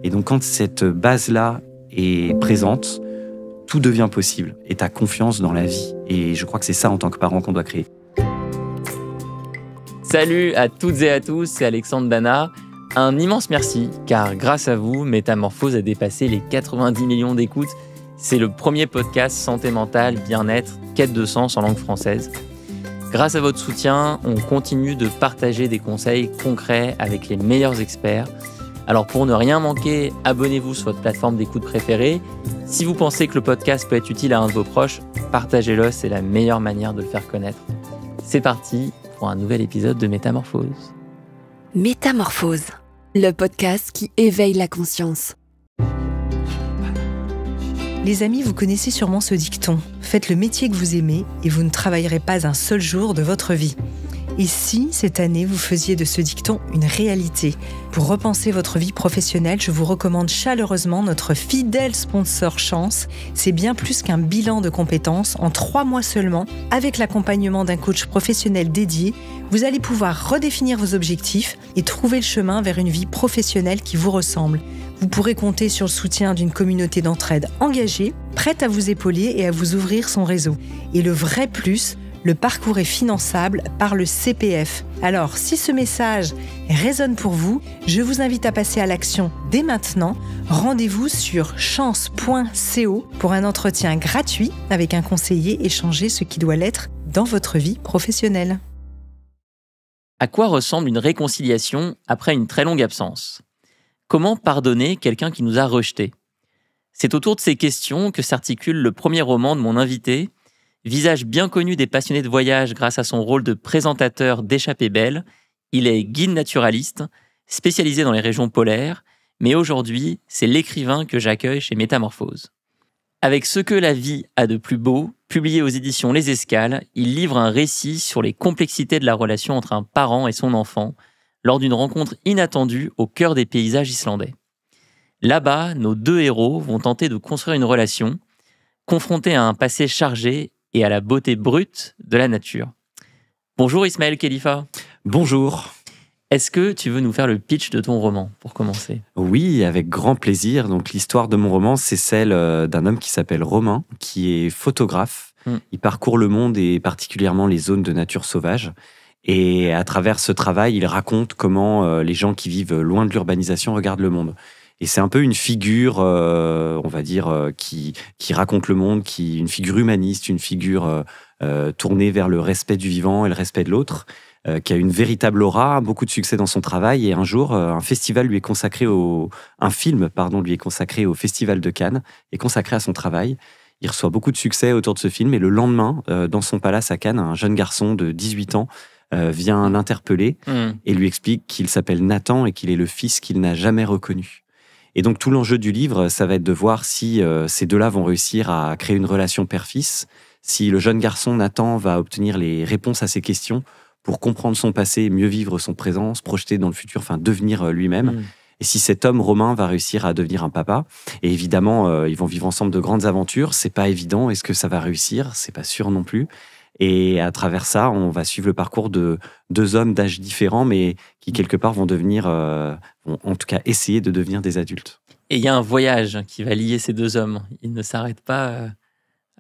Et donc quand cette base-là est présente, tout devient possible. Et tu as confiance dans la vie. Et je crois que c'est ça en tant que parent qu'on doit créer. Salut à toutes et à tous, c'est Alexandre Dana. Un immense merci, car grâce à vous, Métamorphose a dépassé les 90 millions d'écoutes. C'est le premier podcast santé mentale, bien-être, quête de sens en langue française. Grâce à votre soutien, on continue de partager des conseils concrets avec les meilleurs experts. Alors pour ne rien manquer, abonnez-vous sur votre plateforme d'écoute préférée. Si vous pensez que le podcast peut être utile à un de vos proches, partagez-le, c'est la meilleure manière de le faire connaître. C'est parti pour un nouvel épisode de Métamorphose. Métamorphose, le podcast qui éveille la conscience. Les amis, vous connaissez sûrement ce dicton. Faites le métier que vous aimez et vous ne travaillerez pas un seul jour de votre vie. Et si, cette année, vous faisiez de ce dicton une réalité? Pour repenser votre vie professionnelle, je vous recommande chaleureusement notre fidèle sponsor Chance. C'est bien plus qu'un bilan de compétences. En 3 mois seulement, avec l'accompagnement d'un coach professionnel dédié, vous allez pouvoir redéfinir vos objectifs et trouver le chemin vers une vie professionnelle qui vous ressemble. Vous pourrez compter sur le soutien d'une communauté d'entraide engagée, prête à vous épauler et à vous ouvrir son réseau. Et le vrai plus, le parcours est finançable par le CPF. Alors, si ce message résonne pour vous, je vous invite à passer à l'action dès maintenant. Rendez-vous sur chance.co pour un entretien gratuit avec un conseiller et changer ce qui doit l'être dans votre vie professionnelle. À quoi ressemble une réconciliation après une très longue absence? Comment pardonner quelqu'un qui nous a rejetés? C'est autour de ces questions que s'articule le premier roman de mon invité. Visage bien connu des passionnés de voyage grâce à son rôle de présentateur d'Échappée Belle, il est guide naturaliste, spécialisé dans les régions polaires, mais aujourd'hui, c'est l'écrivain que j'accueille chez Métamorphose. Avec Ce que la vie a de plus beau, publié aux éditions Les Escales, il livre un récit sur les complexités de la relation entre un parent et son enfant, lors d'une rencontre inattendue au cœur des paysages islandais. Là-bas, nos 2 héros vont tenter de construire une relation, confrontés à un passé chargé et à la beauté brute de la nature. Bonjour Ismaël Khelifa. Bonjour. Est-ce que tu veux nous faire le pitch de ton roman, pour commencer? Oui, avec grand plaisir. Donc, l'histoire de mon roman, c'est celle d'un homme qui s'appelle Romain, qui est photographe. Il parcourt le monde et particulièrement les zones de nature sauvage. Et à travers ce travail, il raconte comment les gens qui vivent loin de l'urbanisation regardent le monde. Et c'est un peu une figure, on va dire, qui raconte le monde, une figure humaniste, une figure tournée vers le respect du vivant et le respect de l'autre, qui a une véritable aura, beaucoup de succès dans son travail. Et un jour, un film lui est consacré au Festival de Cannes, est consacré à son travail. Il reçoit beaucoup de succès autour de ce film. Et le lendemain, dans son palace à Cannes, un jeune garçon de 18 ans vient l'interpeller et lui explique qu'il s'appelle Nathan et qu'il est le fils qu'il n'a jamais reconnu. Et donc, tout l'enjeu du livre, ça va être de voir si ces deux-là vont réussir à créer une relation père-fils, si le jeune garçon, Nathan, va obtenir les réponses à ses questions pour comprendre son passé, mieux vivre son présent, se projeter dans le futur, enfin, devenir lui-même. Et si cet homme, Romain, va réussir à devenir un papa. Et évidemment, ils vont vivre ensemble de grandes aventures. C'est pas évident. Est-ce que ça va réussir? C'est pas sûr non plus. Et à travers ça, on va suivre le parcours de 2 hommes d'âge différents, mais qui, quelque part, vont devenir, vont en tout cas essayer de devenir des adultes. Et il y a un voyage qui va lier ces 2 hommes. Ils ne s'arrêtent pas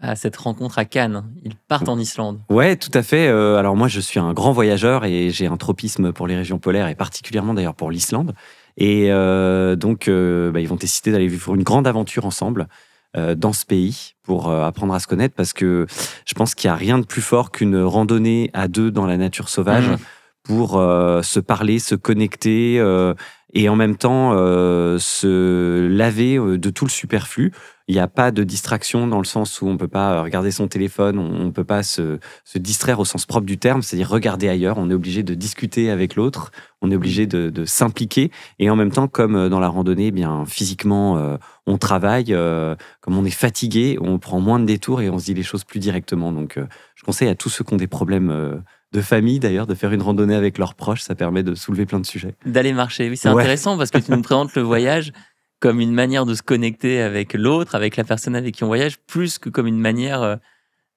à cette rencontre à Cannes. Ils partent en Islande. Ouais, tout à fait. Alors moi, je suis un grand voyageur et j'ai un tropisme pour les régions polaires et particulièrement d'ailleurs pour l'Islande. Et donc, ils vont décider d'aller vivre une grande aventure ensemble dans ce pays pour apprendre à se connaître, parce que je pense qu'il n'y a rien de plus fort qu'une randonnée à 2 dans la nature sauvage pour se parler, se connecter et en même temps se laver de tout le superflu. Il n'y a pas de distraction dans le sens où on ne peut pas regarder son téléphone, on ne peut pas se distraire au sens propre du terme, c'est-à-dire regarder ailleurs. On est obligé de discuter avec l'autre, on est obligé de s'impliquer. Et en même temps, comme dans la randonnée, bien physiquement, on travaille. Comme on est fatigué, on prend moins de détours et on se dit les choses plus directement. Donc, je conseille à tous ceux qui ont des problèmes de famille, d'ailleurs, de faire une randonnée avec leurs proches. Ça permet de soulever plein de sujets. D'aller marcher, oui, c'est intéressant parce que tu nous présentes le voyage comme une manière de se connecter avec l'autre, avec la personne avec qui on voyage, plus que comme une manière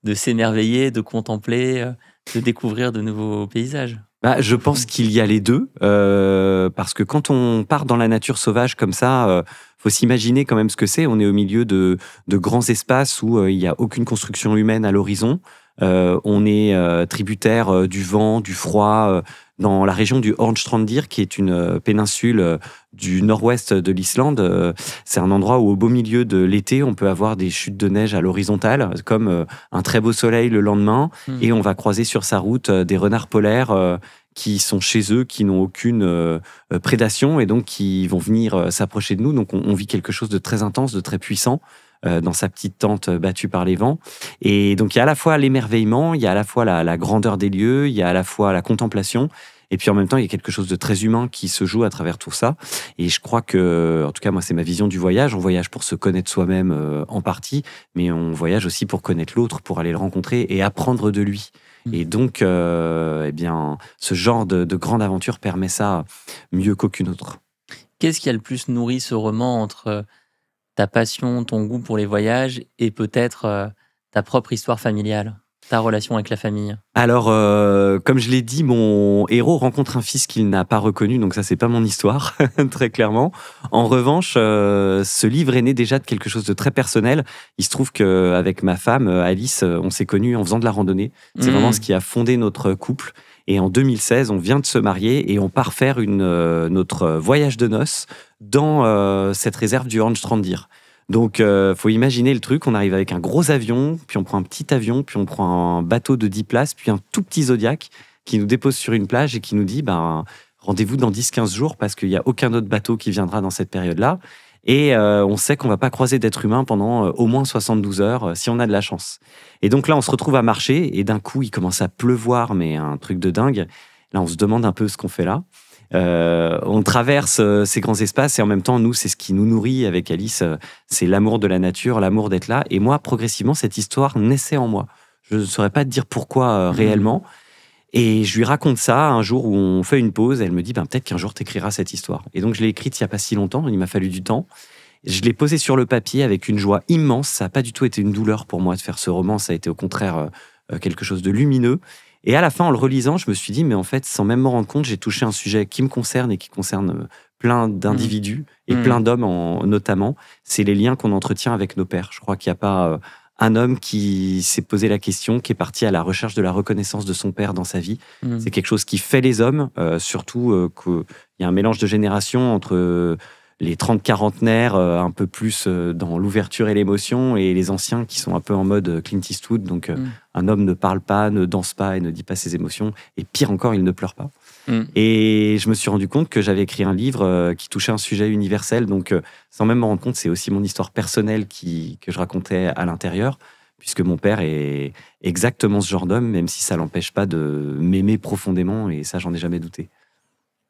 de s'émerveiller, de contempler, de découvrir de nouveaux paysages. Je pense qu'il y a les deux, parce que quand on part dans la nature sauvage comme ça, faut s'imaginer quand même ce que c'est. On est au milieu de grands espaces où il n'y a aucune construction humaine à l'horizon. On est tributaire du vent, du froid, dans la région du Hornstrandir, qui est une péninsule du nord-ouest de l'Islande. C'est un endroit où, au beau milieu de l'été, on peut avoir des chutes de neige à l'horizontale, comme un très beau soleil le lendemain, et on va croiser sur sa route des renards polaires qui sont chez eux, qui n'ont aucune prédation, et donc qui vont venir s'approcher de nous. Donc on vit quelque chose de très intense, de très puissant, dans sa petite tente battue par les vents. Et donc, il y a à la fois l'émerveillement, il y a à la fois la grandeur des lieux, il y a à la fois la contemplation, et puis en même temps, il y a quelque chose de très humain qui se joue à travers tout ça. Et je crois que, en tout cas, moi, c'est ma vision du voyage. On voyage pour se connaître soi-même en partie, mais on voyage aussi pour connaître l'autre, pour aller le rencontrer et apprendre de lui. Et donc, ce genre de grande aventure permet ça mieux qu'aucune autre. Qu'est-ce qui a le plus nourri ce roman entre ta passion, ton goût pour les voyages et peut-être ta propre histoire familiale, ta relation avec la famille? Alors, comme je l'ai dit, mon héros rencontre un fils qu'il n'a pas reconnu, donc ça, c'est pas mon histoire, très clairement. En revanche, ce livre est né déjà de quelque chose de très personnel. Il se trouve qu'avec ma femme, Alice, on s'est connus en faisant de la randonnée. C'est vraiment ce qui a fondé notre couple. Et en 2016, on vient de se marier et on part faire notre voyage de noces dans cette réserve du Hornstrandir. Donc, faut imaginer le truc. On arrive avec un gros avion, puis on prend un petit avion, puis on prend un bateau de 10 places, puis un tout petit Zodiac qui nous dépose sur une plage et qui nous dit rendez-vous dans 10-15 jours parce qu'il n'y a aucun autre bateau qui viendra dans cette période-là. Et on sait qu'on ne va pas croiser d'êtres humains pendant au moins 72 heures si on a de la chance. Et donc là, on se retrouve à marcher et d'un coup, il commence à pleuvoir, mais un truc de dingue. Là, on se demande un peu ce qu'on fait là. On traverse ces grands espaces et en même temps, nous, c'est ce qui nous nourrit avec Alice. C'est l'amour de la nature, l'amour d'être là. Et moi, progressivement, cette histoire naissait en moi. Je ne saurais pas te dire pourquoi réellement. Et je lui raconte ça un jour où on fait une pause. Elle me dit, peut-être qu'un jour, tu écriras cette histoire. Et donc, je l'ai écrite il n'y a pas si longtemps. Il m'a fallu du temps. Je l'ai posée sur le papier avec une joie immense. Ça n'a pas du tout été une douleur pour moi de faire ce roman. Ça a été au contraire quelque chose de lumineux. Et à la fin, en le relisant, je me suis dit, mais en fait, sans même m'en rendre compte, j'ai touché un sujet qui me concerne et qui concerne plein d'individus et plein d'hommes notamment. C'est les liens qu'on entretient avec nos pères. Je crois qu'il n'y a pas un homme qui s'est posé la question, qui est parti à la recherche de la reconnaissance de son père dans sa vie. C'est quelque chose qui fait les hommes, surtout qu'il y a un mélange de générations entre les 30-quarantenaires, un peu plus dans l'ouverture et l'émotion, et les anciens qui sont un peu en mode Clint Eastwood. Donc, un homme ne parle pas, ne danse pas et ne dit pas ses émotions. Et pire encore, il ne pleure pas. Et je me suis rendu compte que j'avais écrit un livre qui touchait un sujet universel. Donc, sans même m'en rendre compte, c'est aussi mon histoire personnelle que je racontais à l'intérieur, puisque mon père est exactement ce genre d'homme, même si ça ne l'empêche pas de m'aimer profondément. Et ça, j'en ai jamais douté.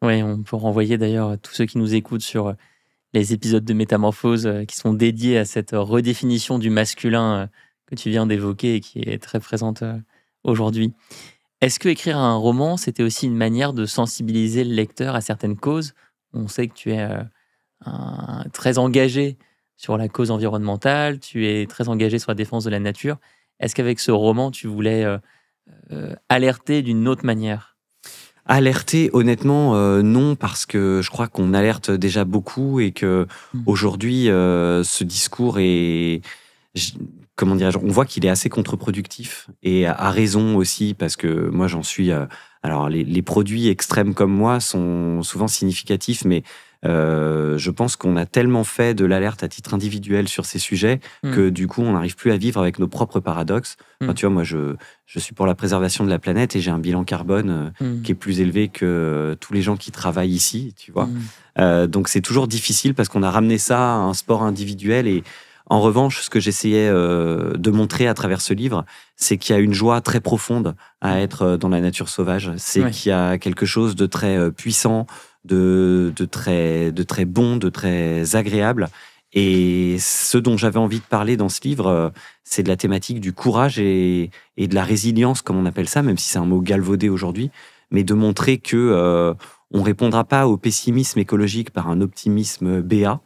Oui, on peut renvoyer d'ailleurs tous ceux qui nous écoutent sur les épisodes de Métamorphose qui sont dédiés à cette redéfinition du masculin que tu viens d'évoquer et qui est très présente aujourd'hui. Est-ce que écrire un roman, c'était aussi une manière de sensibiliser le lecteur à certaines causes? On sait que tu es très engagé sur la cause environnementale, tu es très engagé sur la défense de la nature. Est-ce qu'avec ce roman, tu voulais alerter d'une autre manière? Alerter, honnêtement, non, parce que je crois qu'on alerte déjà beaucoup et que aujourd'hui, ce discours est, comment dirais-je, on voit qu'il est assez contre-productif et à raison aussi, parce que moi, j'en suis. Alors, les produits extrêmes comme moi sont souvent significatifs, mais je pense qu'on a tellement fait de l'alerte à titre individuel sur ces sujets que du coup, on n'arrive plus à vivre avec nos propres paradoxes. Enfin, tu vois, moi, je suis pour la préservation de la planète et j'ai un bilan carbone qui est plus élevé que tous les gens qui travaillent ici, tu vois. Donc, c'est toujours difficile parce qu'on a ramené ça à un sport individuel. Et en revanche, ce que j'essayais de montrer à travers ce livre, c'est qu'il y a une joie très profonde à être dans la nature sauvage. C'est qu'il y a quelque chose de très puissant, de très bon, de très agréable. Et ce dont j'avais envie de parler dans ce livre, c'est de la thématique du courage et de la résilience, comme on appelle ça, même si c'est un mot galvaudé aujourd'hui, mais de montrer que on répondra pas au pessimisme écologique par un optimisme béat,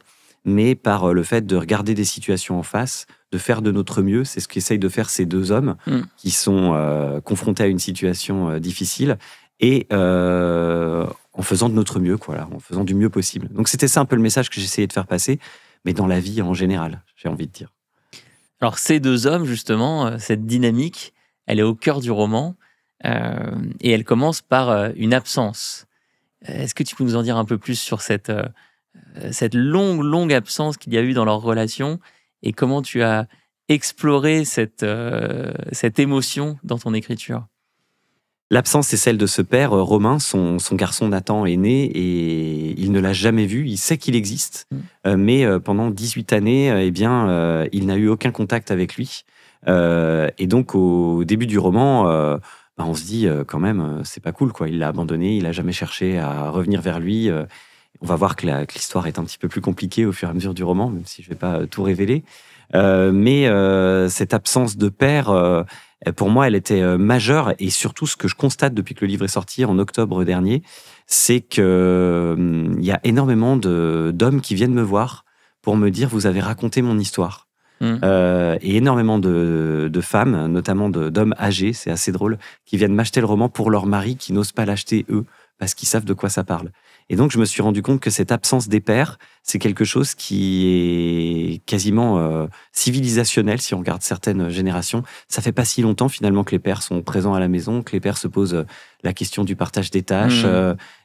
mais par le fait de regarder des situations en face, de faire de notre mieux. C'est ce qu'essayent de faire ces deux hommes qui sont confrontés à une situation difficile et en faisant de notre mieux, quoi, là, en faisant du mieux possible. Donc c'était ça un peu le message que j'essayais de faire passer, mais dans la vie en général, j'ai envie de dire. Alors ces deux hommes, justement, cette dynamique, elle est au cœur du roman et elle commence par une absence. Est-ce que tu peux nous en dire un peu plus sur cette longue absence qu'il y a eu dans leur relation et comment tu as exploré cette émotion dans ton écriture? L'absence, c'est celle de ce père, Romain. Son garçon Nathan est né et il ne l'a jamais vu. Il sait qu'il existe, mais pendant 18 années, il n'a eu aucun contact avec lui. Et donc, au début du roman, on se dit quand même, c'est pas cool, quoi. Il l'a abandonné, il n'a jamais cherché à revenir vers lui. On va voir que l'histoire est un petit peu plus compliquée au fur et à mesure du roman, même si je ne vais pas tout révéler. Mais cette absence de père, pour moi, elle était majeure. Et surtout, ce que je constate depuis que le livre est sorti en octobre dernier, c'est qu'il y a énormément d'hommes qui viennent me voir pour me dire « Vous avez raconté mon histoire ». Et énormément de femmes, notamment d'hommes âgés, c'est assez drôle, qui viennent m'acheter le roman pour leur mari qui n'osent pas l'acheter eux, parce qu'ils savent de quoi ça parle. Et donc, je me suis rendu compte que cette absence des pères, c'est quelque chose qui est quasiment civilisationnel, si on regarde certaines générations. Ça fait pas si longtemps, finalement, que les pères sont présents à la maison, que les pères se posent la question du partage des tâches.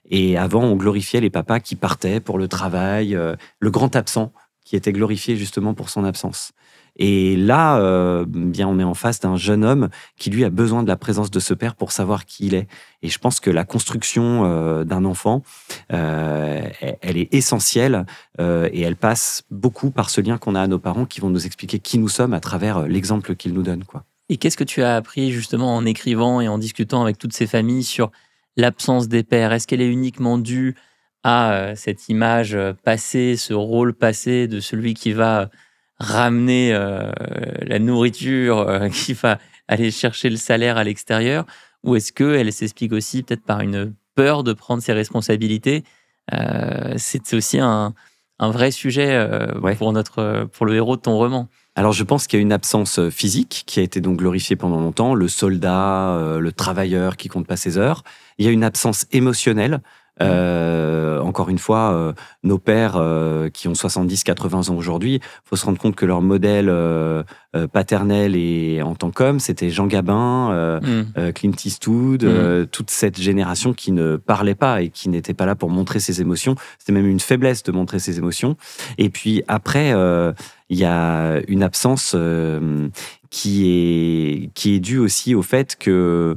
Et avant, on glorifiait les papas qui partaient pour le travail, le grand absent, qui était glorifié justement pour son absence. Et là, on est en face d'un jeune homme qui, lui, a besoin de la présence de ce père pour savoir qui il est. Et je pense que la construction d'un enfant, elle est essentielle et elle passe beaucoup par ce lien qu'on a à nos parents qui vont nous expliquer qui nous sommes à travers l'exemple qu'ils nous donnent, quoi. Et qu'est-ce que tu as appris justement en écrivant et en discutant avec toutes ces familles sur l'absence des pères? Est-ce qu'elle est uniquement due à cette image passée, ce rôle passé de celui qui va ramener la nourriture, qui va aller chercher le salaire à l'extérieur, ou est-ce qu'elle s'explique aussi peut-être par une peur de prendre ses responsabilités? C'est aussi un vrai sujet pour le héros de ton roman. Alors je pense qu'il y a une absence physique qui a été donc glorifiée pendant longtemps, le soldat, le travailleur qui compte pas ses heures. Il y a une absence émotionnelle. Encore une fois, nos pères qui ont 70-80 ans aujourd'hui, il faut se rendre compte que leur modèle paternel et en tant qu'homme, c'était Jean Gabin, Clint Eastwood, toute cette génération qui ne parlait pas et qui n'était pas là pour montrer ses émotions. C'était même une faiblesse de montrer ses émotions. Et puis après, il y a une absence qui est due aussi au fait que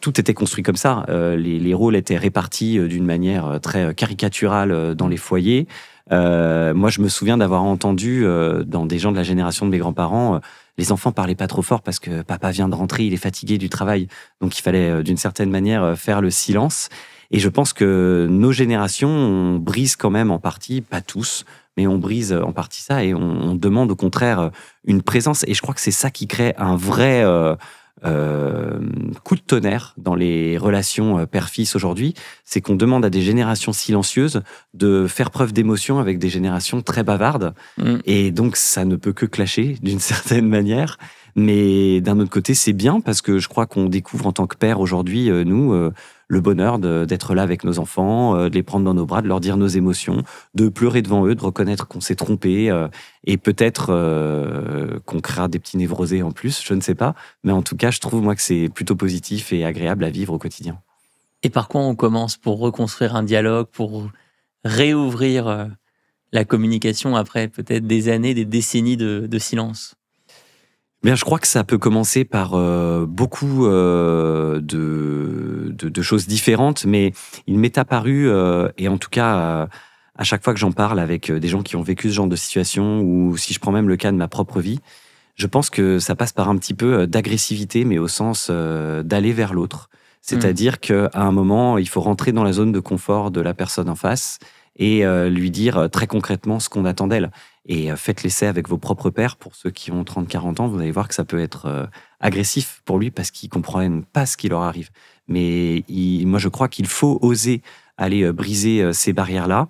tout était construit comme ça. Les rôles étaient répartis d'une manière très caricaturale dans les foyers. Moi, je me souviens d'avoir entendu dans des gens de la génération de mes grands-parents, les enfants parlaient pas trop fort parce que papa vient de rentrer, il est fatigué du travail. Donc, il fallait d'une certaine manière faire le silence. Et je pense que nos générations, on brise quand même en partie, pas tous, mais on brise en partie ça et on demande au contraire une présence. Et je crois que c'est ça qui crée un vrai coup de tonnerre dans les relations père-fils aujourd'hui, c'est qu'on demande à des générations silencieuses de faire preuve d'émotion avec des générations très bavardes. Et donc ça ne peut que clasher d'une certaine manière. Mais d'un autre côté, c'est bien parce que je crois qu'on découvre en tant que père aujourd'hui, nous, le bonheur d'être là avec nos enfants, de les prendre dans nos bras, de leur dire nos émotions, de pleurer devant eux, de reconnaître qu'on s'est trompé et peut-être qu'on créera des petits névrosés en plus, je ne sais pas. Mais en tout cas, je trouve moi que c'est plutôt positif et agréable à vivre au quotidien. Et par quoi on commence pour reconstruire un dialogue, pour réouvrir la communication après peut-être des années, des décennies de silence? Bien, je crois que ça peut commencer par beaucoup de choses différentes, mais il m'est apparu, et en tout cas, à chaque fois que j'en parle avec des gens qui ont vécu ce genre de situation, ou si je prends même le cas de ma propre vie, je pense que ça passe par un petit peu d'agressivité, mais au sens d'aller vers l'autre. C'est-à-dire qu'à un moment, il faut rentrer dans la zone de confort de la personne en face et lui dire très concrètement ce qu'on attend d'elle. Et faites l'essai avec vos propres pères. Pour ceux qui ont 30-40 ans, vous allez voir que ça peut être agressif pour lui parce qu'ils ne comprennent pas ce qui leur arrive. Mais moi, je crois qu'il faut oser aller briser ces barrières-là.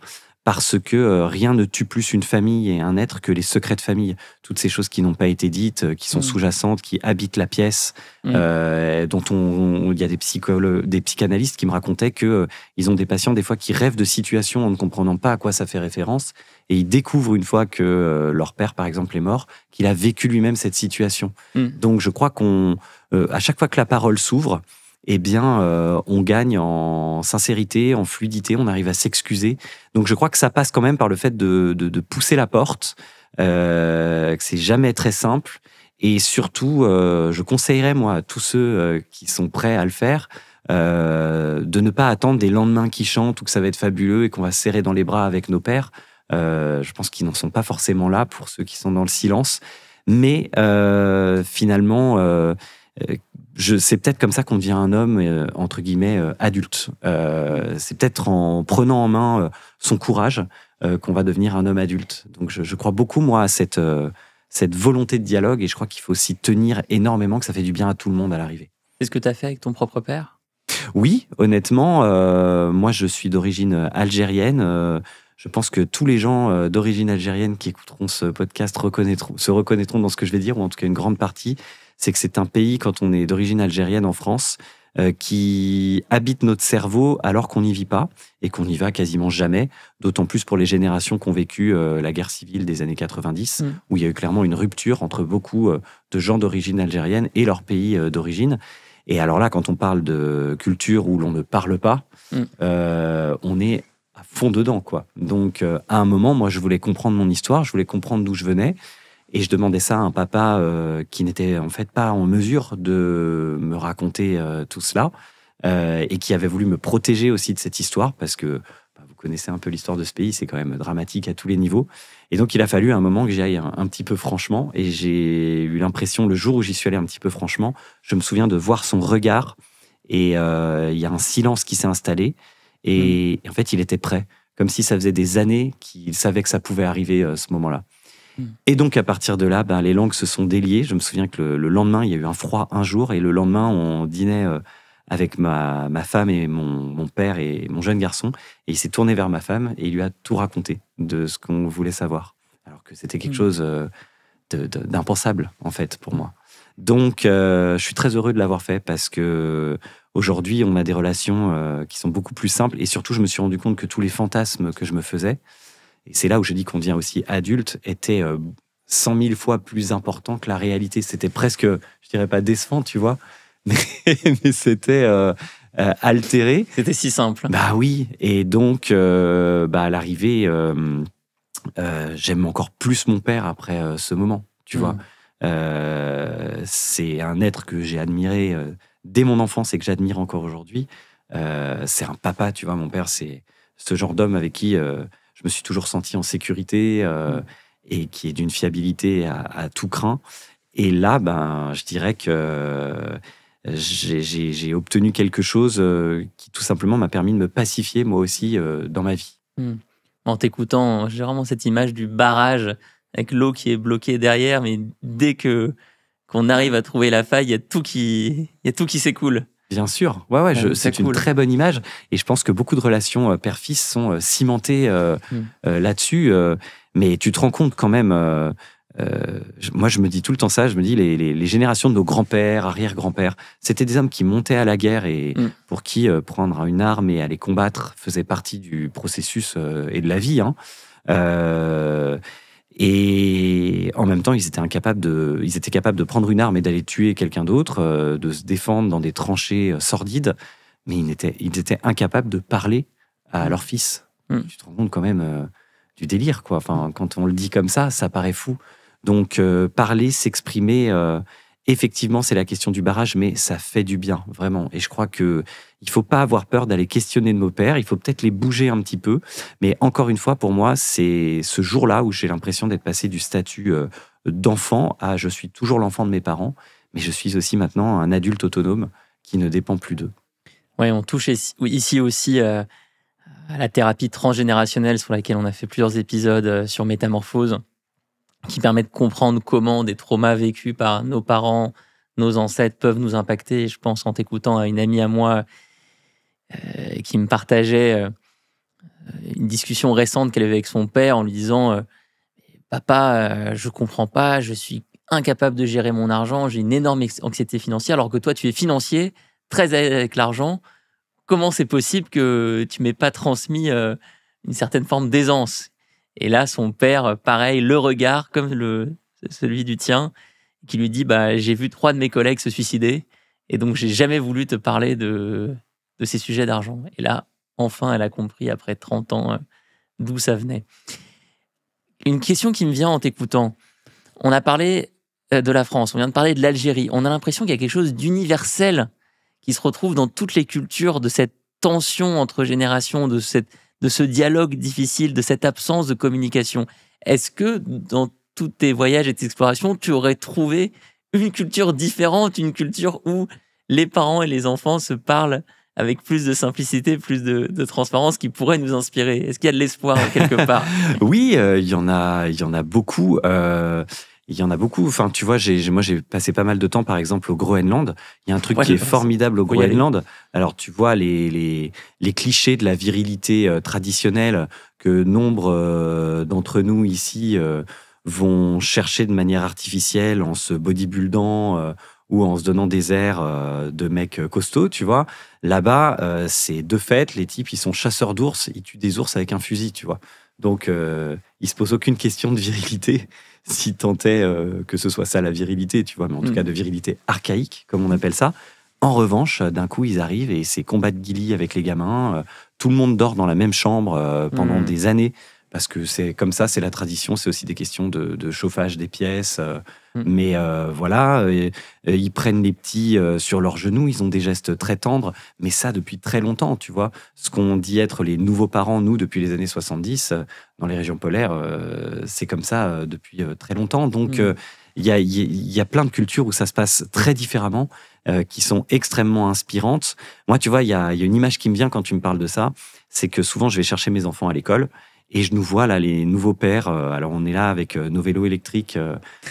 parce que rien ne tue plus une famille et un être que les secrets de famille. Toutes ces choses qui n'ont pas été dites, qui sont sous-jacentes, qui habitent la pièce, dont il y a des psychanalystes qui me racontaient qu'ils ont des patients des fois qui rêvent de situations en ne comprenant pas à quoi ça fait référence, et ils découvrent une fois que leur père, par exemple, est mort, qu'il a vécu lui-même cette situation. Donc je crois à chaque fois que la parole s'ouvre, eh bien, on gagne en sincérité, en fluidité, on arrive à s'excuser. Donc, je crois que ça passe quand même par le fait de pousser la porte, que c'est jamais très simple. Et surtout, je conseillerais, moi, à tous ceux qui sont prêts à le faire, de ne pas attendre des lendemains qui chantent ou que ça va être fabuleux et qu'on va se serrer dans les bras avec nos pères. Je pense qu'ils n'en sont pas forcément là pour ceux qui sont dans le silence. Mais finalement... c'est peut-être comme ça qu'on devient un homme, entre guillemets, adulte. C'est peut-être en prenant en main son courage qu'on va devenir un homme adulte. Donc je crois beaucoup, moi, à cette volonté de dialogue, et je crois qu'il faut s'y tenir énormément, que ça fait du bien à tout le monde à l'arrivée. C'est ce que tu as fait avec ton propre père ? Oui, honnêtement, moi je suis d'origine algérienne. Je pense que tous les gens d'origine algérienne qui écouteront ce podcast se reconnaîtront dans ce que je vais dire, ou en tout cas une grande partie. C'est que c'est un pays, quand on est d'origine algérienne en France, qui habite notre cerveau alors qu'on n'y vit pas, et qu'on n'y va quasiment jamais, d'autant plus pour les générations qui ont vécu la guerre civile des années 90, où il y a eu clairement une rupture entre beaucoup de gens d'origine algérienne et leur pays d'origine. Et alors là, quand on parle de culture où l'on ne parle pas, on est à fond dedans, quoi. Donc, à un moment, moi, je voulais comprendre mon histoire, je voulais comprendre d'où je venais. Et je demandais ça à un papa qui n'était en fait pas en mesure de me raconter tout cela, et qui avait voulu me protéger aussi de cette histoire, parce que vous connaissez un peu l'histoire de ce pays, c'est quand même dramatique à tous les niveaux. Et donc il a fallu à un moment que j'y aille un petit peu franchement, et j'ai eu l'impression, le jour où j'y suis allé un petit peu franchement, je me souviens de voir son regard, et il y a un silence qui s'est installé, et en fait il était prêt, comme si ça faisait des années qu'il savait que ça pouvait arriver ce moment-là. Et donc, à partir de là, les langues se sont déliées. Je me souviens que le lendemain, il y a eu un froid un jour, et le lendemain, on dînait avec ma femme et mon père et mon jeune garçon, et il s'est tourné vers ma femme et il lui a tout raconté de ce qu'on voulait savoir, alors que c'était quelque chose d'impensable, en fait, pour moi. Donc, je suis très heureux de l'avoir fait, parce que aujourd'hui, on a des relations qui sont beaucoup plus simples, et surtout, je me suis rendu compte que tous les fantasmes que je me faisais, et c'est là où je dis qu'on devient aussi adulte, était 100 000 fois plus important que la réalité. C'était presque, je dirais pas décevant, tu vois, mais c'était altéré. C'était si simple. Bah oui, et donc à l'arrivée, j'aime encore plus mon père après ce moment, tu vois. C'est un être que j'ai admiré dès mon enfance et que j'admire encore aujourd'hui. C'est un papa, tu vois, mon père, c'est ce genre d'homme avec qui... je me suis toujours senti en sécurité et qui est d'une fiabilité à tout crin. Et là, je dirais que j'ai obtenu quelque chose qui tout simplement m'a permis de me pacifier moi aussi dans ma vie. En t'écoutant, j'ai vraiment cette image du barrage avec l'eau qui est bloquée derrière, mais dès qu'on arrive à trouver la faille, il y a tout qui s'écoule. Bien sûr, c'est une très bonne image, et je pense que beaucoup de relations père-fils sont cimentées là-dessus, mais tu te rends compte quand même, moi je me dis tout le temps ça, je me dis les générations de nos grands-pères, arrière-grands-pères, c'était des hommes qui montaient à la guerre et pour qui prendre une arme et aller combattre faisait partie du processus et de la vie, hein. Et en même temps, ils étaient capables de prendre une arme et d'aller tuer quelqu'un d'autre, de se défendre dans des tranchées sordides, mais ils étaient incapables de parler à leur fils. Tu te rends compte quand même du délire, quoi. Enfin, quand on le dit comme ça paraît fou. Donc, parler, s'exprimer, effectivement, c'est la question du barrage, mais ça fait du bien, vraiment. Et je crois qu'il ne faut pas avoir peur d'aller questionner nos pères, il faut peut-être les bouger un petit peu. Mais encore une fois, pour moi, c'est ce jour-là où j'ai l'impression d'être passé du statut d'enfant à je suis toujours l'enfant de mes parents, mais je suis aussi maintenant un adulte autonome qui ne dépend plus d'eux. Oui, on touche ici aussi à la thérapie transgénérationnelle sur laquelle on a fait plusieurs épisodes sur Métamorphose, qui permet de comprendre comment des traumas vécus par nos parents, nos ancêtres peuvent nous impacter. Et je pense, en t'écoutant, à une amie à moi qui me partageait une discussion récente qu'elle avait avec son père en lui disant Papa, je comprends pas, je suis incapable de gérer mon argent, j'ai une énorme anxiété financière, alors que toi, tu es financier, très à l'aise avec l'argent. Comment c'est possible que tu m'aies pas transmis une certaine forme d'aisance? Et là, son père, pareil, le regard comme celui du tien, qui lui dit j'ai vu 3 de mes collègues se suicider, et donc j'ai jamais voulu te parler de ces sujets d'argent. Et là, enfin, elle a compris après 30 ans d'où ça venait. Une question qui me vient en t'écoutant. On a parlé de la France, on vient de parler de l'Algérie. On a l'impression qu'il y a quelque chose d'universel qui se retrouve dans toutes les cultures, de cette tension entre générations, de ce dialogue difficile, de cette absence de communication. Est-ce que dans tous tes voyages et tes explorations, tu aurais trouvé une culture différente, une culture où les parents et les enfants se parlent avec plus de simplicité, plus de transparence, qui pourrait nous inspirer? Est-ce qu'il y a de l'espoir quelque part? Oui, il y en a beaucoup. Il y en a beaucoup. Enfin, tu vois, moi, j'ai passé pas mal de temps, par exemple, au Groenland. Il y a un truc qui est formidable au Groenland. Alors, tu vois, les clichés de la virilité traditionnelle que nombre d'entre nous ici vont chercher de manière artificielle en se bodybuildant ou en se donnant des airs de mecs costauds, tu vois. Là-bas, c'est de fait, les types, ils sont chasseurs d'ours, ils tuent des ours avec un fusil, tu vois. Donc, ils se posent aucune question de virilité, si tant est que ce soit ça la virilité, tu vois, mais en tout cas de virilité archaïque, comme on appelle ça. En revanche, d'un coup, ils arrivent et c'est combat de guillis avec les gamins. Tout le monde dort dans la même chambre pendant des années, parce que c'est comme ça, c'est la tradition. C'est aussi des questions de chauffage des pièces. Mais voilà, ils prennent les petits sur leurs genoux, ils ont des gestes très tendres, mais ça depuis très longtemps, tu vois. Ce qu'on dit être les nouveaux parents, nous, depuis les années 70, dans les régions polaires, c'est comme ça depuis très longtemps. Donc, il y a plein de cultures où ça se passe très différemment, qui sont extrêmement inspirantes. Moi, tu vois, il y a une image qui me vient quand tu me parles de ça, c'est que souvent, je vais chercher mes enfants à l'école, et je nous vois là, les nouveaux pères. Alors, on est là avec nos vélos électriques,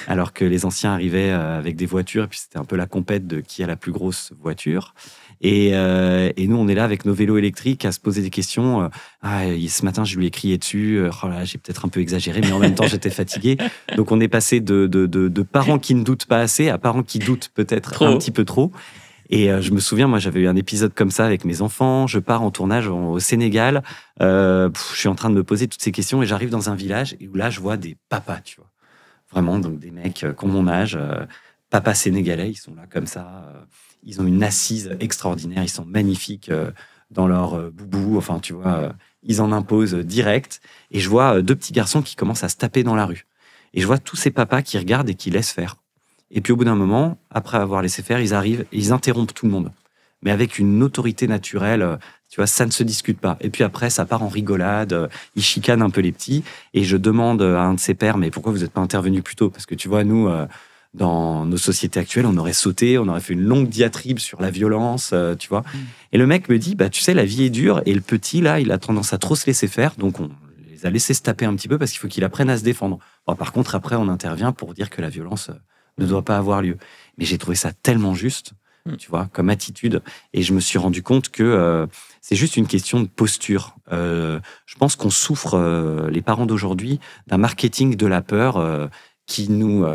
alors que les anciens arrivaient avec des voitures. Et puis, c'était un peu la compète de qui a la plus grosse voiture. Et nous, on est là avec nos vélos électriques à se poser des questions. Ce matin, je lui ai crié dessus. J'ai peut-être un peu exagéré, mais en même temps, j'étais fatigué. Donc, on est passé de parents qui ne doutent pas assez à parents qui doutent peut-être un petit peu trop. Et je me souviens, moi, j'avais eu un épisode comme ça avec mes enfants. Je pars en tournage au Sénégal. Je suis en train de me poser toutes ces questions et j'arrive dans un village et où là, je vois des papas, tu vois. Vraiment, donc des mecs qui ont mon âge, papas sénégalais, ils sont là comme ça. Ils ont une assise extraordinaire. Ils sont magnifiques dans leur boubou. Enfin, tu vois, ils en imposent direct. Et je vois 2 petits garçons qui commencent à se taper dans la rue. Et je vois tous ces papas qui regardent et qui laissent faire. Et puis au bout d'un moment, après avoir laissé faire, ils arrivent et ils interrompent tout le monde. Mais avec une autorité naturelle, tu vois, ça ne se discute pas. Et puis après, ça part en rigolade, ils chicanent un peu les petits. Et je demande à un de ses pères, mais pourquoi vous n'êtes pas intervenu plus tôt? Parce que tu vois, nous, dans nos sociétés actuelles, on aurait sauté, on aurait fait une longue diatribe sur la violence, tu vois. Et le mec me dit, tu sais, la vie est dure. Et le petit, là, il a tendance à trop se laisser faire. Donc on les a laissés se taper un petit peu parce qu'il faut qu'il apprenne à se défendre. Bon, par contre, après, on intervient pour dire que la violence ne doit pas avoir lieu. Mais j'ai trouvé ça tellement juste, tu vois, comme attitude. Et je me suis rendu compte que c'est juste une question de posture. Je pense qu'on souffre, les parents d'aujourd'hui, d'un marketing de la peur qui nous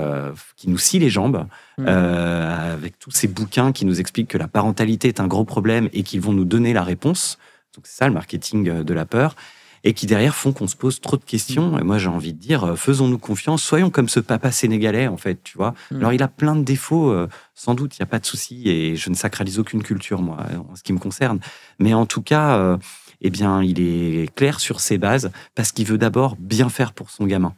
scie les jambes, avec tous ces bouquins qui nous expliquent que la parentalité est un gros problème et qu'ils vont nous donner la réponse. Donc c'est ça le marketing de la peur. Et qui derrière font qu'on se pose trop de questions. Et moi, j'ai envie de dire, faisons-nous confiance, soyons comme ce papa sénégalais, en fait, tu vois. Alors, il a plein de défauts, sans doute, il n'y a pas de souci, et je ne sacralise aucune culture, moi, en ce qui me concerne. Mais en tout cas, eh bien, il est clair sur ses bases, parce qu'il veut d'abord bien faire pour son gamin.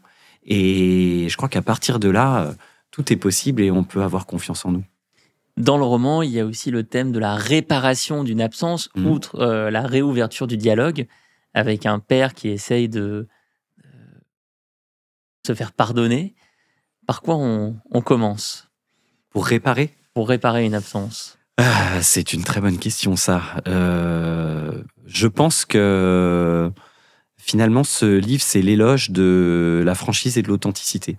Et je crois qu'à partir de là, tout est possible et on peut avoir confiance en nous. Dans le roman, il y a aussi le thème de la réparation d'une absence, outre la réouverture du dialogue, avec un père qui essaye de se faire pardonner. Par quoi on commence? Pour réparer? Pour réparer une absence. C'est une très bonne question, ça. Je pense que finalement, ce livre, c'est l'éloge de la franchise et de l'authenticité.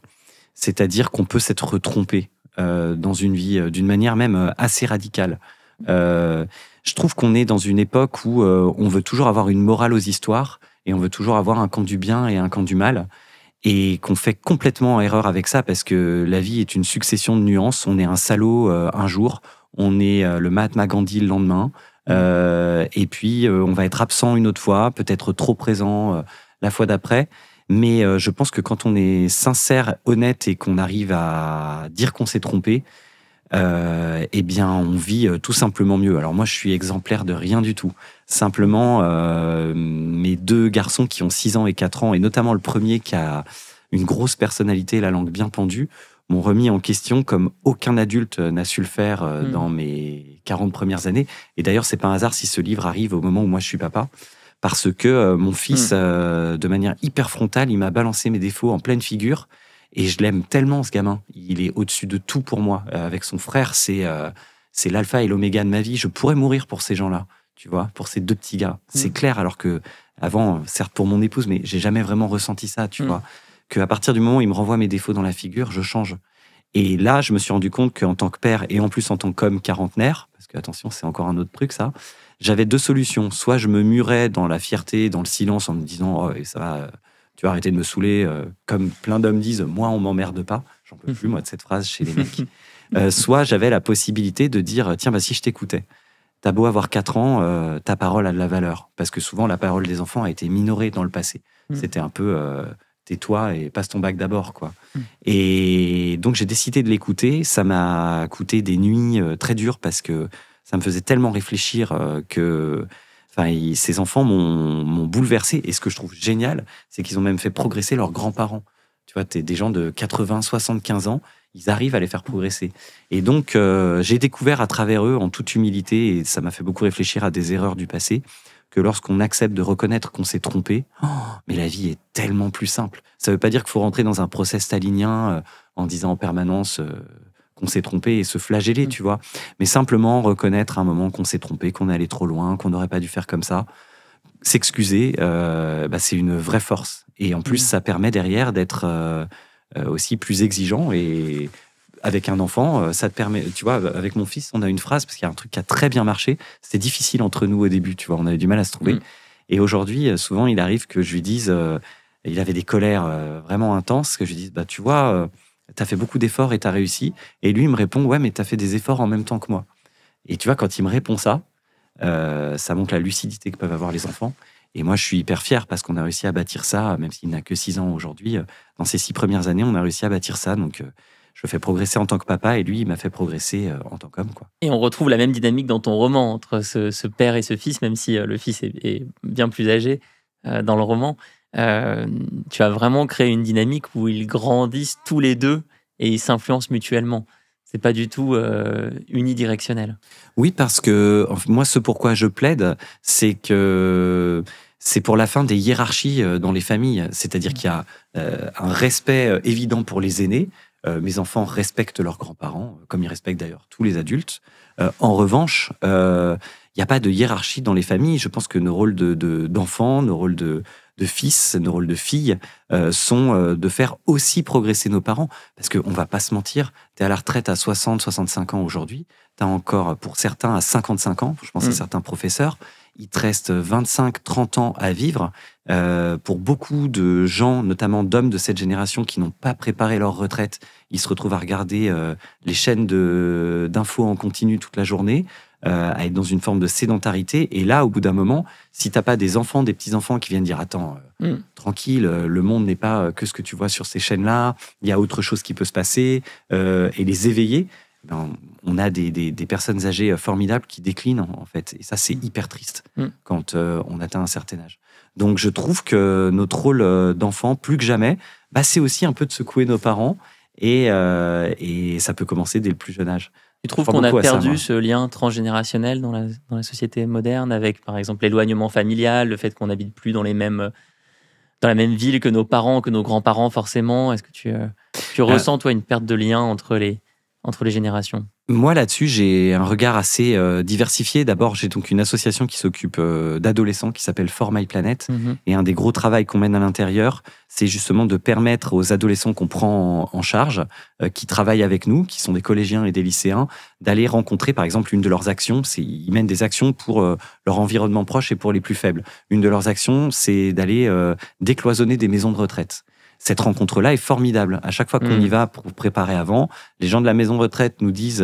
C'est-à-dire qu'on peut s'être trompé dans une vie d'une manière même assez radicale. Je trouve qu'on est dans une époque où on veut toujours avoir une morale aux histoires et on veut toujours avoir un camp du bien et un camp du mal, et qu'on fait complètement erreur avec ça, parce que la vie est une succession de nuances. On est un salaud un jour, on est le Mahatma Gandhi le lendemain, et puis on va être absent une autre fois, peut-être trop présent la fois d'après. Mais je pense que quand on est sincère, honnête, et qu'on arrive à dire qu'on s'est trompé, eh bien, on vit tout simplement mieux. Alors moi, je suis exemplaire de rien du tout. Simplement, mes 2 garçons qui ont 6 ans et 4 ans, et notamment le premier qui a une grosse personnalité, la langue bien pendue, m'ont remis en question comme aucun adulte n'a su le faire dans mes 40 premières années. Et d'ailleurs, c'est pas un hasard si ce livre arrive au moment où moi je suis papa, parce que mon fils, de manière hyper frontale, il m'a balancé mes défauts en pleine figure. Et je l'aime tellement, ce gamin. Il est au-dessus de tout pour moi. Avec son frère, c'est l'alpha et l'oméga de ma vie. Je pourrais mourir pour ces gens-là, tu vois, pour ces 2 petits gars. C'est clair, alors que avant, certes pour mon épouse, mais j'ai jamais vraiment ressenti ça, tu vois. Qu'à partir du moment où il me renvoie mes défauts dans la figure, je change. Et là, je me suis rendu compte qu'en tant que père, et en plus en tant qu'homme quarantenaire, parce que attention, c'est encore un autre truc ça, j'avais 2 solutions. Soit je me murais dans la fierté, dans le silence, en me disant « Oh, ça va... tu vas arrêter de me saouler », comme plein d'hommes disent, moi on m'emmerde pas, j'en peux plus moi de cette phrase chez les mecs. Soit j'avais la possibilité de dire, tiens, bah, si je t'écoutais, t'as beau avoir 4 ans, ta parole a de la valeur, parce que souvent la parole des enfants a été minorée dans le passé. C'était un peu tais-toi et passe ton bac d'abord, quoi. Et donc j'ai décidé de l'écouter. Ça m'a coûté des nuits très dures, parce que ça me faisait tellement réfléchir que... Enfin, ces enfants m'ont bouleversé. Et ce que je trouve génial, c'est qu'ils ont même fait progresser leurs grands-parents. Tu vois, des gens de 80, 75 ans, ils arrivent à les faire progresser. Et donc, j'ai découvert à travers eux, en toute humilité, et ça m'a fait beaucoup réfléchir à des erreurs du passé, que lorsqu'on accepte de reconnaître qu'on s'est trompé, mais la vie est tellement plus simple. Ça ne veut pas dire qu'il faut rentrer dans un process stalinien en disant en permanence... qu'on s'est trompé et se flageller, tu vois. Mais simplement reconnaître à un moment qu'on s'est trompé, qu'on est allé trop loin, qu'on n'aurait pas dû faire comme ça. S'excuser, c'est une vraie force. Et en plus, ça permet derrière d'être aussi plus exigeant. Et avec un enfant, ça te permet... Tu vois, avec mon fils, on a une phrase, parce qu'il y a un truc qui a très bien marché. C'était difficile entre nous au début, tu vois. On avait du mal à se trouver. Et aujourd'hui, souvent, il arrive que je lui dise... il avait des colères vraiment intenses, que je lui dise, bah, tu vois... t'as fait beaucoup d'efforts et t'as réussi. Et lui, il me répond, ouais, mais t'as fait des efforts en même temps que moi. Et tu vois, quand il me répond ça, ça montre la lucidité que peuvent avoir les enfants. Et moi, je suis hyper fier, parce qu'on a réussi à bâtir ça, même s'il n'a que 6 ans aujourd'hui. Dans ces 6 premières années, on a réussi à bâtir ça. Donc, je le fais progresser en tant que papa, et lui, il m'a fait progresser en tant qu'homme, quoi. Et on retrouve la même dynamique dans ton roman, entre ce père et ce fils, même si le fils est bien plus âgé dans le roman. Tu as vraiment créé une dynamique où ils grandissent tous les 2 et ils s'influencent mutuellement. C'est pas du tout unidirectionnel. Oui, parce que moi, ce pourquoi je plaide, c'est que c'est pour la fin des hiérarchies dans les familles. C'est-à-dire qu'il y a un respect évident pour les aînés. Mes enfants respectent leurs grands-parents, comme ils respectent d'ailleurs tous les adultes. En revanche, il n'y a pas de hiérarchie dans les familles. Je pense que nos rôles d'enfants, nos rôles de fils, nos rôles de filles sont de faire aussi progresser nos parents. Parce qu'on ne va pas se mentir, tu es à la retraite à 60, 65 ans aujourd'hui, tu as encore, pour certains, à 55 ans, je pense à certains professeurs, il te reste 25, 30 ans à vivre. Pour beaucoup de gens, notamment d'hommes de cette génération qui n'ont pas préparé leur retraite, ils se retrouvent à regarder les chaînes d'infos en continu toute la journée, à être dans une forme de sédentarité. Et là, au bout d'un moment, si t'as pas des enfants, des petits-enfants qui viennent dire « Attends, tranquille, le monde n'est pas que ce que tu vois sur ces chaînes-là, il y a autre chose qui peut se passer », et les éveiller, on a des personnes âgées formidables qui déclinent, en fait. Et ça, c'est hyper triste quand on atteint un certain âge. Donc, je trouve que notre rôle d'enfant, plus que jamais, c'est aussi un peu de secouer nos parents. Et ça peut commencer dès le plus jeune âge. Tu trouves qu'on a perdu ce lien transgénérationnel dans la société moderne, avec, par exemple, l'éloignement familial, le fait qu'on n'habite plus dans la même ville que nos parents, que nos grands-parents, forcément. Est-ce que tu ressens, toi, une perte de lien entre les générations ? Moi, là-dessus, j'ai un regard assez diversifié. D'abord, j'ai donc une association qui s'occupe d'adolescents qui s'appelle For My Planet. Et un des gros travaux qu'on mène à l'intérieur, c'est justement de permettre aux adolescents qu'on prend en charge, qui travaillent avec nous, qui sont des collégiens et des lycéens, d'aller rencontrer, par exemple, une de leurs actions. Ils mènent des actions pour leur environnement proche et pour les plus faibles. Une de leurs actions, c'est d'aller décloisonner des maisons de retraite. Cette rencontre-là est formidable. À chaque fois qu'on y va pour préparer avant, les gens de la maison de retraite nous disent,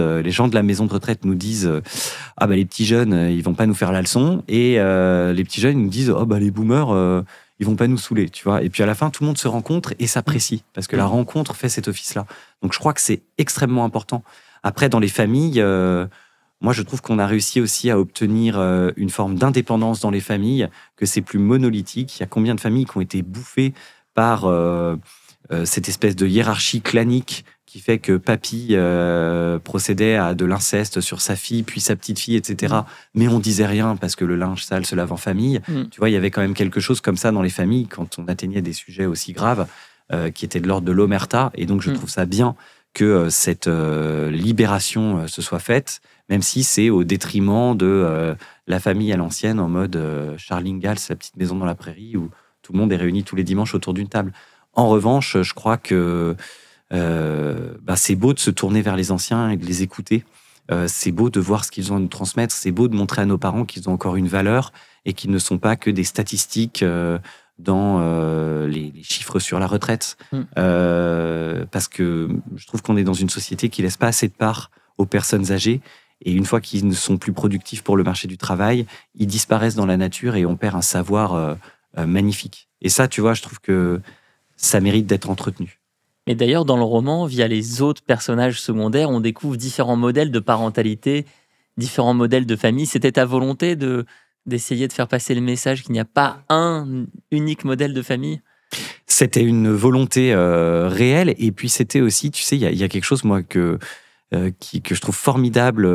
ah bah les petits jeunes, ils vont pas nous faire la leçon, et les petits jeunes ils nous disent, oh bah les boomers, ils vont pas nous saouler, tu vois. Et puis à la fin, tout le monde se rencontre et s'apprécie parce que la rencontre fait cet office-là. Donc je crois que c'est extrêmement important. Après, dans les familles, moi je trouve qu'on a réussi aussi à obtenir une forme d'indépendance dans les familles, que c'est plus monolithique. Il y a combien de familles qui ont été bouffées par cette espèce de hiérarchie clanique qui fait que papy procédait à de l'inceste sur sa fille, puis sa petite fille, etc. Mais on disait rien parce que le linge sale se lave en famille. Tu vois, il y avait quand même quelque chose comme ça dans les familles quand on atteignait des sujets aussi graves qui étaient de l'ordre de l'omerta. Et donc, je trouve ça bien que cette libération se soit faite, même si c'est au détriment de la famille à l'ancienne, en mode Charles Ingalls, la petite maison dans la prairie, où tout le monde est réuni tous les dimanches autour d'une table. En revanche, je crois que c'est beau de se tourner vers les anciens et de les écouter. C'est beau de voir ce qu'ils ont à nous transmettre. C'est beau de montrer à nos parents qu'ils ont encore une valeur et qu'ils ne sont pas que des statistiques dans les chiffres sur la retraite. Parce que je trouve qu'on est dans une société qui laisse pas assez de part aux personnes âgées. Et une fois qu'ils ne sont plus productifs pour le marché du travail, ils disparaissent dans la nature et on perd un savoir magnifique. Et ça, tu vois, je trouve que ça mérite d'être entretenu. Et d'ailleurs, dans le roman, via les autres personnages secondaires, on découvre différents modèles de parentalité, différents modèles de famille. C'était ta volonté d'essayer de faire passer le message qu'il n'y a pas un unique modèle de famille ? C'était une volonté réelle. Et puis, c'était aussi, tu sais, il y a quelque chose, moi, que je trouve formidable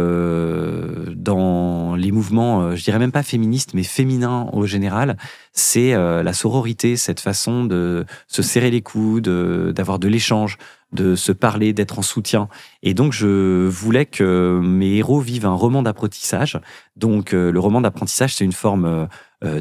dans les mouvements, je dirais même pas féministes, mais féminins au général, c'est la sororité, cette façon de se serrer les coudes, d'avoir de l'échange, de se parler, d'être en soutien. Et donc, je voulais que mes héros vivent un roman d'apprentissage. Donc, le roman d'apprentissage, c'est une forme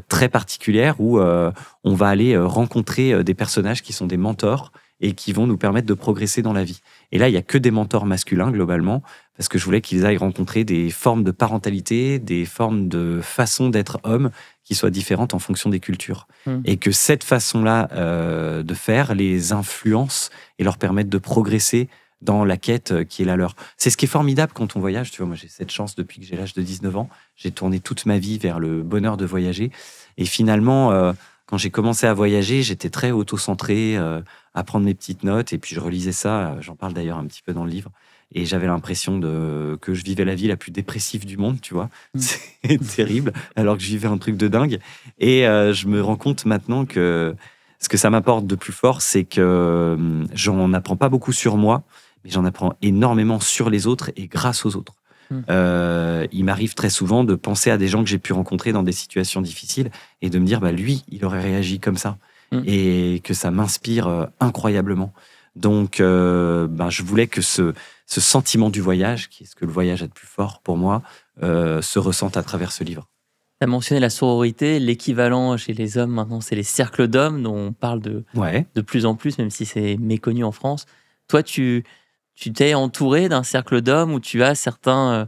très particulière où on va aller rencontrer des personnages qui sont des mentors et qui vont nous permettre de progresser dans la vie. Et là, il n'y a que des mentors masculins, globalement, parce que je voulais qu'ils aillent rencontrer des formes de parentalité, des formes de façon d'être homme qui soient différentes en fonction des cultures. Et que cette façon-là de faire les influence et leur permette de progresser dans la quête qui est la leur. C'est ce qui est formidable quand on voyage. Tu vois, moi, j'ai cette chance depuis que j'ai l'âge de 19 ans. J'ai tourné toute ma vie vers le bonheur de voyager. Et finalement, quand j'ai commencé à voyager, j'étais très auto-centré, à prendre mes petites notes. Et puis, je relisais ça. J'en parle d'ailleurs un petit peu dans le livre. Et j'avais l'impression que je vivais la vie la plus dépressive du monde, tu vois. C'est terrible, alors que je vivais un truc de dingue. Et je me rends compte maintenant que ce que ça m'apporte de plus fort, c'est que j'en apprends pas beaucoup sur moi, mais j'en apprends énormément sur les autres et grâce aux autres. Il m'arrive très souvent de penser à des gens que j'ai pu rencontrer dans des situations difficiles et de me dire, lui, il aurait réagi comme ça. Et que ça m'inspire incroyablement. Donc, je voulais que ce sentiment du voyage, qui est ce que le voyage a de plus fort pour moi, se ressente à travers ce livre. Tu as mentionné la sororité, l'équivalent chez les hommes maintenant, c'est les cercles d'hommes dont on parle de plus en plus, même si c'est méconnu en France. Toi, tu t'es entouré d'un cercle d'hommes où tu as certains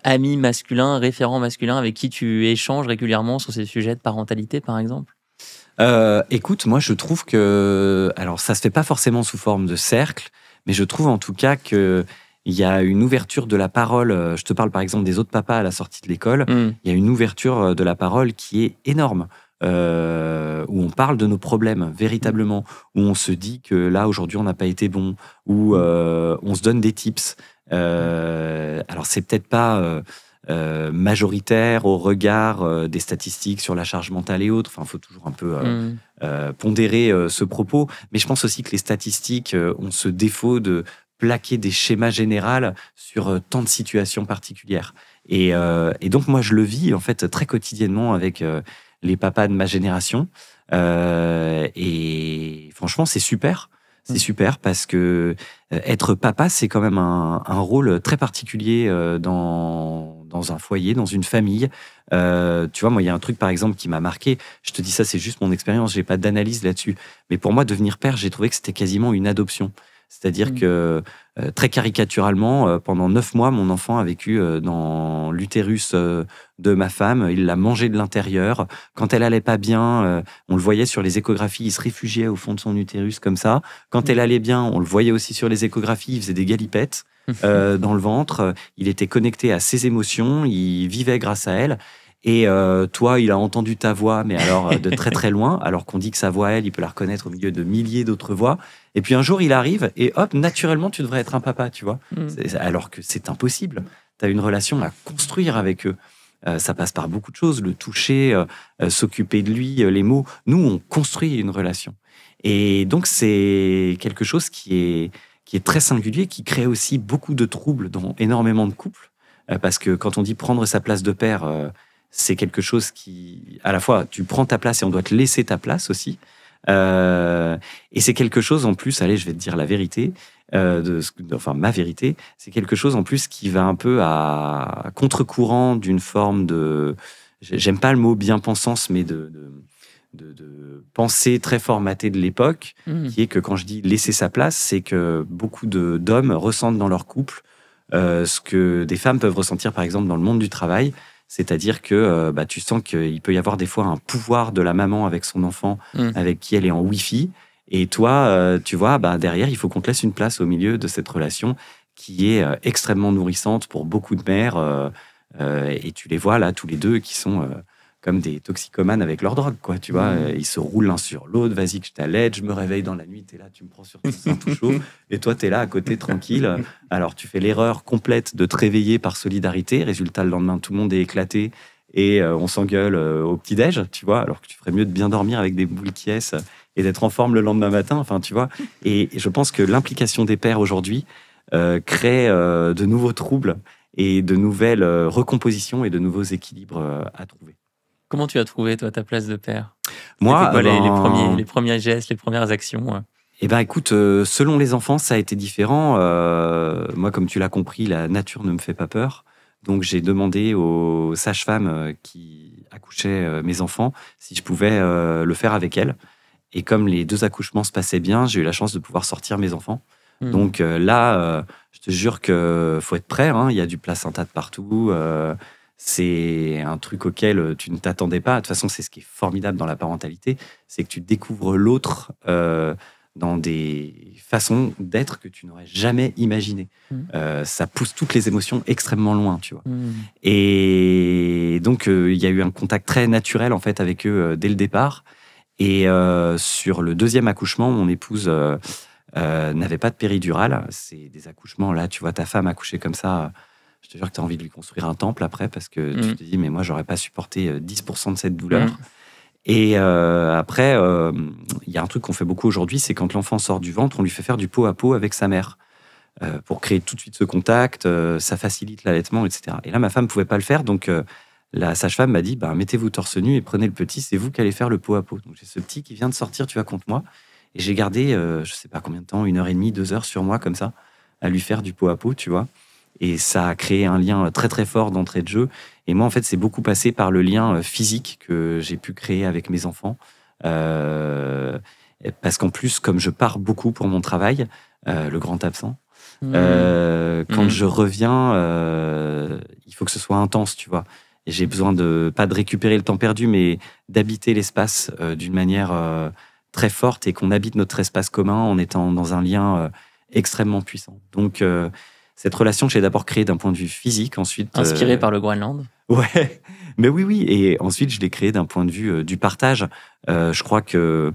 amis masculins, référents masculins avec qui tu échanges régulièrement sur ces sujets de parentalité, par exemple ? Écoute, moi je trouve que, alors ça se fait pas forcément sous forme de cercle, mais je trouve en tout cas qu'il y a une ouverture de la parole. Je te parle par exemple des autres papas à la sortie de l'école. Il y a une ouverture de la parole qui est énorme, où on parle de nos problèmes véritablement, où on se dit que là aujourd'hui on n'a pas été bon, où on se donne des tips. Alors c'est peut-être pas majoritaire au regard des statistiques sur la charge mentale et autres. Enfin, il faut toujours un peu pondérer ce propos. Mais je pense aussi que les statistiques ont ce défaut de plaquer des schémas généraux sur tant de situations particulières. Et donc, moi, je le vis en fait très quotidiennement avec les papas de ma génération. Et franchement, c'est super. C'est super parce que être papa, c'est quand même un rôle très particulier dans un foyer, dans une famille. Tu vois, moi, il y a un truc, par exemple, qui m'a marqué. Je te dis ça, c'est juste mon expérience, j'ai pas d'analyse là-dessus. Mais pour moi, devenir père, j'ai trouvé que c'était quasiment une adoption. C'est-à-dire que, très caricaturalement, pendant 9 mois, mon enfant a vécu dans l'utérus de ma femme. Il l'a mangé de l'intérieur. Quand elle allait pas bien, on le voyait sur les échographies, il se réfugiait au fond de son utérus comme ça. Quand elle allait bien, on le voyait aussi sur les échographies, il faisait des galipettes dans le ventre. Il était connecté à ses émotions, il vivait grâce à elle. Et toi, il a entendu ta voix, mais alors de très très loin, alors qu'on dit que sa voix, elle, il peut la reconnaître au milieu de milliers d'autres voix. Et puis un jour, il arrive et hop, naturellement, tu devrais être un papa, tu vois. Alors que c'est impossible. Tu as une relation à construire avec eux. Ça passe par beaucoup de choses, le toucher, s'occuper de lui, les mots. Nous, on construit une relation. Et donc, c'est quelque chose qui est très singulier, qui crée aussi beaucoup de troubles dans énormément de couples. Parce que quand on dit prendre sa place de père, c'est quelque chose qui, à la fois, tu prends ta place et on doit te laisser ta place aussi. Et c'est quelque chose en plus, allez, je vais te dire la vérité, ma vérité, c'est quelque chose en plus qui va un peu à contre-courant d'une forme de, j'aime pas le mot bien-pensance, mais de pensée très formatée de l'époque, qui est que quand je dis laisser sa place, c'est que beaucoup d'hommes ressentent dans leur couple ce que des femmes peuvent ressentir par exemple dans le monde du travail. C'est-à-dire que tu sens qu'il peut y avoir des fois un pouvoir de la maman avec son enfant, avec qui elle est en Wi-Fi. Et toi, tu vois, derrière, il faut qu'on te laisse une place au milieu de cette relation qui est extrêmement nourrissante pour beaucoup de mères. Et tu les vois là, tous les deux, qui sont comme des toxicomanes avec leur drogue, quoi. Tu vois, ils se roulent l'un sur l'autre. Vas-y que je t'allaide, je me réveille dans la nuit, t'es là, tu me prends sur ton sein tout chaud. Et toi, t'es là à côté, tranquille. Alors, tu fais l'erreur complète de te réveiller par solidarité. Résultat, le lendemain, tout le monde est éclaté et on s'engueule au petit-déj, tu vois, alors que tu ferais mieux de bien dormir avec des boules qui ess et d'être en forme le lendemain matin, enfin, tu vois. Et je pense que l'implication des pères aujourd'hui crée de nouveaux troubles et de nouvelles recompositions et de nouveaux équilibres à trouver. Comment tu as trouvé, toi, ta place de père? Moi, quoi, les premiers gestes, les premières actions? Eh ben, écoute, selon les enfants, ça a été différent. Moi, comme tu l'as compris, la nature ne me fait pas peur. Donc, j'ai demandé aux sages-femmes qui accouchaient mes enfants si je pouvais le faire avec elles. Et comme les 2 accouchements se passaient bien, j'ai eu la chance de pouvoir sortir mes enfants. Donc là, je te jure qu'il faut être prêt. Hein. Il y a du placenta de partout. C'est un truc auquel tu ne t'attendais pas. De toute façon, c'est ce qui est formidable dans la parentalité, c'est que tu découvres l'autre dans des façons d'être que tu n'aurais jamais imaginées. Ça pousse toutes les émotions extrêmement loin, tu vois. Et donc, il y a eu un contact très naturel en fait avec eux dès le départ. Et sur le 2e accouchement, mon épouse n'avait pas de péridurale. C'est des accouchements, là, tu vois ta femme accoucher comme ça. Je te jure que tu as envie de lui construire un temple après parce que tu te dis, mais moi, j'aurais pas supporté 10% de cette douleur. Et après, il y a un truc qu'on fait beaucoup aujourd'hui, c'est quand l'enfant sort du ventre, on lui fait faire du pot à pot avec sa mère pour créer tout de suite ce contact, ça facilite l'allaitement, etc. Et là, ma femme ne pouvait pas le faire, donc la sage-femme m'a dit, mettez-vous torse nu et prenez le petit, c'est vous qui allez faire le pot à pot. Donc j'ai ce petit qui vient de sortir, tu vois, contre moi. Et j'ai gardé, je sais pas combien de temps, 1h30, 2 heures sur moi, comme ça, à lui faire du pot à pot, tu vois. Et ça a créé un lien très très fort d'entrée de jeu. Et moi, en fait, c'est beaucoup passé par le lien physique que j'ai pu créer avec mes enfants. Parce qu'en plus, comme je pars beaucoup pour mon travail, le grand absent, quand je reviens, il faut que ce soit intense, tu vois. Et j'ai besoin pas de récupérer le temps perdu, mais d'habiter l'espace d'une manière très forte et qu'on habite notre espace commun en étant dans un lien extrêmement puissant. Donc, cette relation que j'ai d'abord créée d'un point de vue physique, ensuite... Inspirée par le Groenland. Ouais, mais oui. Et ensuite, je l'ai créée d'un point de vue du partage. Je crois que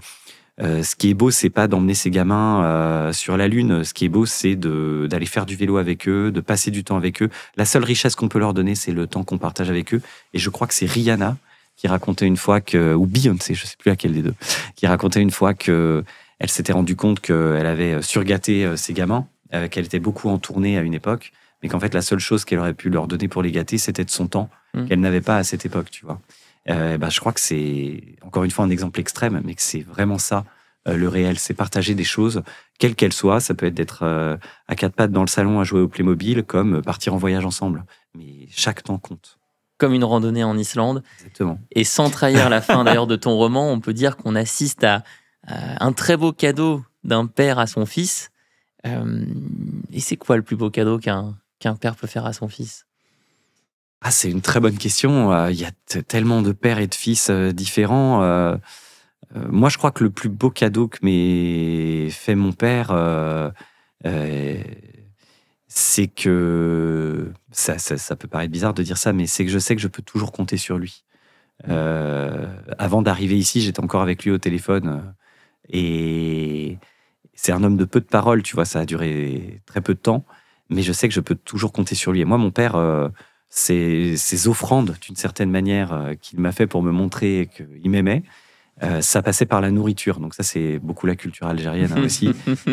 ce qui est beau, c'est pas d'emmener ces gamins sur la Lune. Ce qui est beau, c'est d'aller faire du vélo avec eux, de passer du temps avec eux. La seule richesse qu'on peut leur donner, c'est le temps qu'on partage avec eux. Et je crois que c'est Rihanna qui racontait une fois ou Beyoncé, je sais plus laquelle des deux, qui racontait une fois qu'elle s'était rendue compte qu'elle avait surgâté ses gamins, qu'elle était beaucoup en tournée à une époque, mais qu'en fait, la seule chose qu'elle aurait pu leur donner pour les gâter, c'était de son temps, qu'elle n'avait pas à cette époque, tu vois. Je crois que c'est, encore une fois, un exemple extrême, mais que c'est vraiment ça Le réel, c'est partager des choses, quelles qu'elles soient. Ça peut être d'être à quatre pattes dans le salon à jouer au Playmobil, comme partir en voyage ensemble. Mais chaque temps compte. Comme une randonnée en Islande. Exactement. Et sans trahir la fin d'ailleurs de ton roman, on peut dire qu'on assiste à un très beau cadeau d'un père à son fils. Et c'est quoi le plus beau cadeau qu'un père peut faire à son fils ? C'est une très bonne question. Il y a tellement de pères et de fils différents. Moi, je crois que le plus beau cadeau que m'ait fait mon père, c'est que... Ça peut paraître bizarre de dire ça, mais c'est que je sais que je peux toujours compter sur lui. Avant d'arriver ici, j'étais encore avec lui au téléphone. Et c'est un homme de peu de paroles, tu vois, ça a duré très peu de temps. Mais je sais que je peux toujours compter sur lui. Et moi, mon père... Ces offrandes, d'une certaine manière, qu'il m'a fait pour me montrer qu'il m'aimait, ça passait par la nourriture. Donc ça, c'est beaucoup la culture algérienne aussi.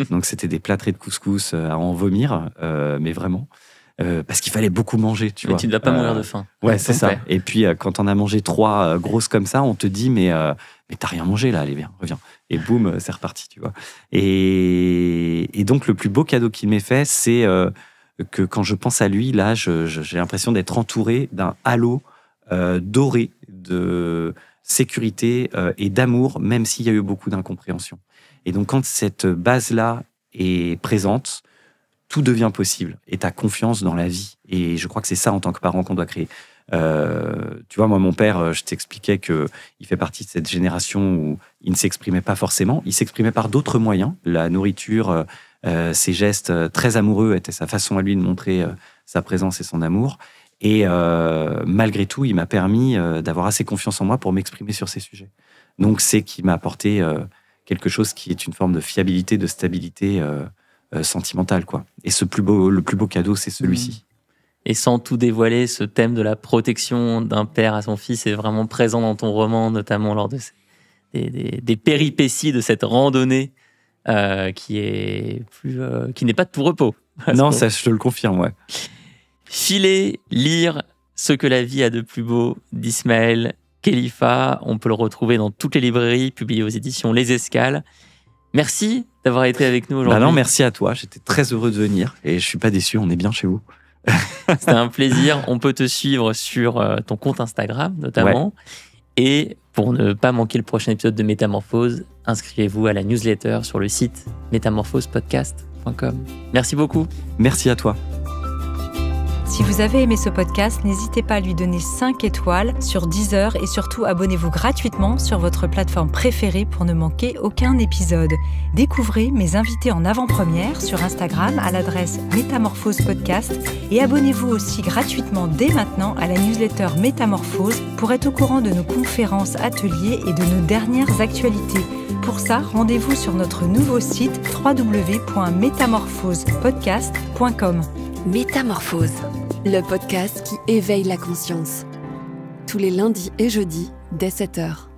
Donc c'était des plâtrés de couscous à en vomir, mais vraiment. Parce qu'il fallait beaucoup manger, tu vois. Tu ne vas pas mourir de faim. Ouais, c'est ça. Et puis, quand on a mangé 3 grosses comme ça, on te dit, mais t'as rien mangé là, allez, viens, reviens. Et boum, c'est reparti, tu vois. Et donc, le plus beau cadeau qu'il m'ait fait, c'est... que quand je pense à lui, là, j'ai l'impression d'être entouré d'un halo doré de sécurité et d'amour, même s'il y a eu beaucoup d'incompréhension. Et donc, quand cette base-là est présente, tout devient possible. Et tu as confiance dans la vie. Et je crois que c'est ça, en tant que parent, qu'on doit créer. Tu vois, moi, mon père, je t'expliquais qu'il fait partie de cette génération où il ne s'exprimait pas forcément. Il s'exprimait par d'autres moyens. La nourriture... ses gestes très amoureux étaient sa façon à lui de montrer sa présence et son amour. Et malgré tout, il m'a permis d'avoir assez confiance en moi pour m'exprimer sur ces sujets. Donc, c'est qu'il m'a apporté quelque chose qui est une forme de fiabilité, de stabilité sentimentale, quoi. Et le plus beau cadeau, c'est celui-ci. Et sans tout dévoiler, ce thème de la protection d'un père à son fils est vraiment présent dans ton roman, notamment lors de des péripéties de cette randonnée qui n'est pas de tout repos. Non, ça, je te le confirme, ouais. Filer, lire Ce que la vie a de plus beau d'Ismaël Kheliffa. On peut le retrouver dans toutes les librairies, publié aux éditions Les Escales. Merci d'avoir été avec nous aujourd'hui. Non, merci à toi. J'étais très heureux de venir et je suis pas déçu. On est bien chez vous. C'était un plaisir. On peut te suivre sur ton compte Instagram, notamment. Ouais. Et pour ne pas manquer le prochain épisode de Métamorphose, inscrivez-vous à la newsletter sur le site métamorphosepodcast.com. Merci beaucoup. Merci à toi. Si vous avez aimé ce podcast, n'hésitez pas à lui donner 5 étoiles sur Deezer et surtout abonnez-vous gratuitement sur votre plateforme préférée pour ne manquer aucun épisode. Découvrez mes invités en avant-première sur Instagram à l'adresse Métamorphose Podcast et abonnez-vous aussi gratuitement dès maintenant à la newsletter Métamorphose pour être au courant de nos conférences, ateliers et de nos dernières actualités. Pour ça, rendez-vous sur notre nouveau site www.métamorphosepodcast.com. Métamorphose, le podcast qui éveille la conscience. Tous les lundis et jeudis, dès 7h.